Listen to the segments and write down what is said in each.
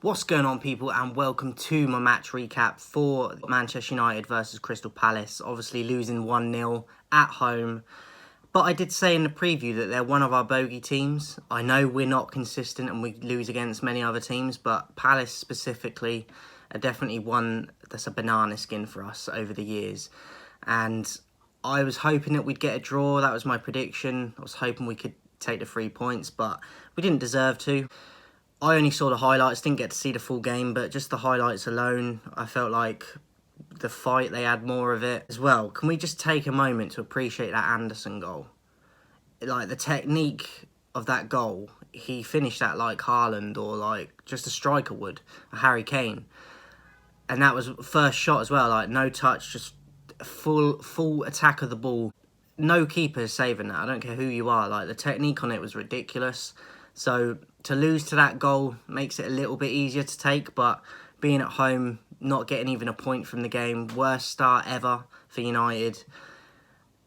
What's going on, people, and welcome to my match recap for Manchester United versus Crystal Palace. Obviously losing 1-0 at home, but I did say in the preview that they're one of our bogey teams. I know we're not consistent and we lose against many other teams, but Palace specifically are definitely one that's a banana skin for us over the years. And I was hoping that we'd get a draw. That was my prediction. I was hoping we could take the 3 points, but we didn't deserve to. I only saw the highlights, didn't get to see the full game, but just the highlights alone, I felt like the fight, they had more of it as well. Can we just take a moment to appreciate that Anderson goal? Like, the technique of that goal, he finished that like Haaland or like just a striker would, a Harry Kane. And that was first shot as well, like no touch, just full attack of the ball. No keeper is saving that, I don't care who you are. Like, the technique on it was ridiculous. So to lose to that goal makes it a little bit easier to take, but being at home, not getting even a point from the game, worst start ever for United,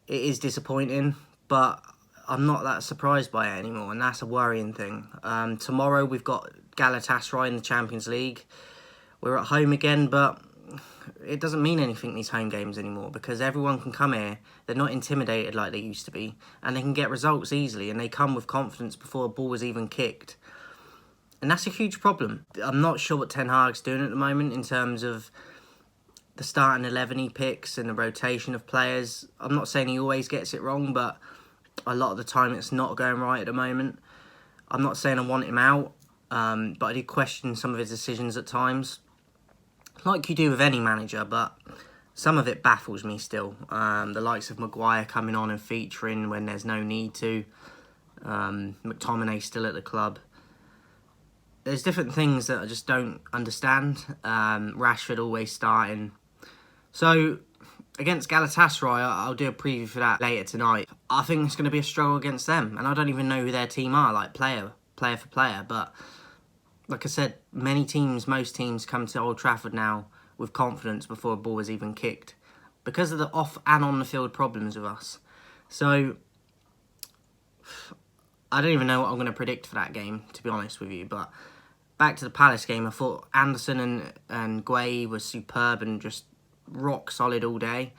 it is disappointing, but I'm not that surprised by it anymore, and that's a worrying thing. Tomorrow we've got Galatasaray in the Champions League. We're at home again, but it doesn't mean anything, these home games anymore, because everyone can come here. They're not intimidated like they used to be, and they can get results easily, and they come with confidence before a ball is even kicked. And that's a huge problem. I'm not sure what Ten Hag's doing at the moment in terms of the starting 11 he picks and the rotation of players. I'm not saying he always gets it wrong, but a lot of the time it's not going right at the moment. I'm not saying I want him out, but I did question some of his decisions at times, like you do with any manager, but some of it baffles me still. The likes of Maguire coming on and featuring when there's no need to. McTominay still at the club. There's different things that I just don't understand. Rashford always starting. So, against Galatasaray, I'll do a preview for that later tonight. I think it's going to be a struggle against them, and I don't even know who their team are, like player for player, but like I said, most teams come to Old Trafford now with confidence before a ball is even kicked because of the off and on the field problems with us. So I don't even know what I'm going to predict for that game, to be honest with you. But back to the Palace game, I thought Anderson and Gueye was superb and just rock solid all day.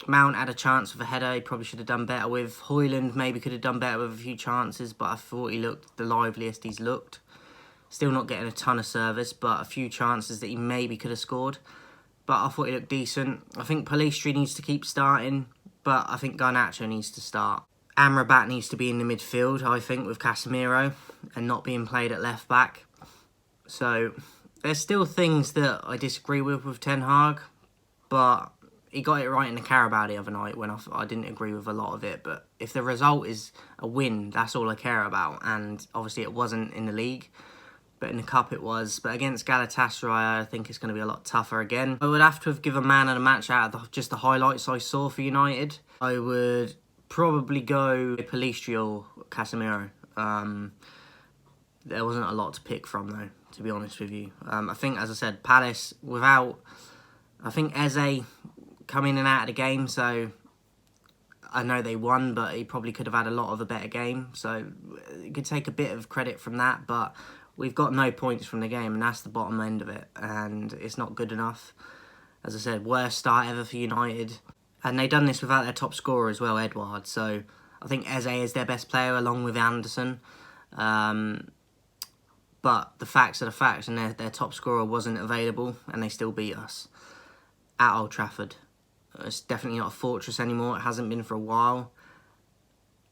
Mount had a chance with a header he probably should have done better with. Højlund maybe could have done better with a few chances, but I thought he looked the liveliest he's looked. Still not getting a ton of service, but a few chances that he maybe could have scored. But I thought he looked decent. I think Pellistri needs to keep starting, but I think Garnacho needs to start. Amrabat needs to be in the midfield, I think, with Casemiro and not being played at left back. So there's still things that I disagree with Ten Hag, but he got it right in the Carabao the other night when I didn't agree with a lot of it. But if the result is a win, that's all I care about. And obviously it wasn't in the league, but in the cup it was. But against Galatasaray, I think it's going to be a lot tougher again. I would have to have given man of the match out of just the highlights I saw for United. I would probably go Pellistri or Casemiro. There wasn't a lot to pick from, though, to be honest with you. I think, as I said, Palace, without, I think Eze coming in and out of the game, so I know they won, but he probably could have had a lot of a better game. So you could take a bit of credit from that, but we've got no points from the game, and that's the bottom end of it, and it's not good enough. As I said, worst start ever for United. And they've done this without their top scorer as well, Edouard. So I think Eze is their best player along with Anderson. But the facts are the facts, and their top scorer wasn't available, and they still beat us at Old Trafford. It's definitely not a fortress anymore. It hasn't been for a while.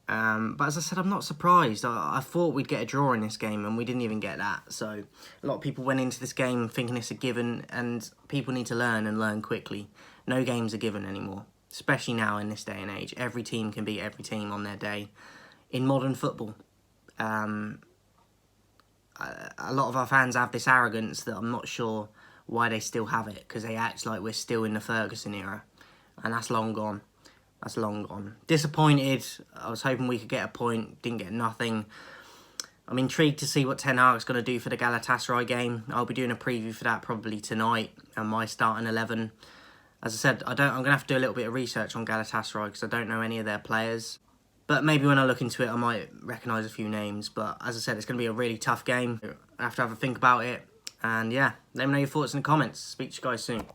But as I said, I'm not surprised. I thought we'd get a draw in this game, and we didn't even get that. So a lot of people went into this game thinking it's a given, and people need to learn and learn quickly. No games are given anymore, especially now in this day and age. Every team can beat every team on their day in modern football. A lot of our fans have this arrogance that I'm not sure why they still have it, because they act like we're still in the Ferguson era, and that's long gone. That's long gone. Disappointed. I was hoping we could get a point. Didn't get nothing. I'm intrigued to see what Ten Hag's going to do for the Galatasaray game. I'll be doing a preview for that probably tonight, and my starting 11. As I said, I'm going to have to do a little bit of research on Galatasaray because I don't know any of their players. But maybe when I look into it, I might recognise a few names. But as I said, it's going to be a really tough game. I have to have a think about it. And yeah, let me know your thoughts in the comments. Speak to you guys soon.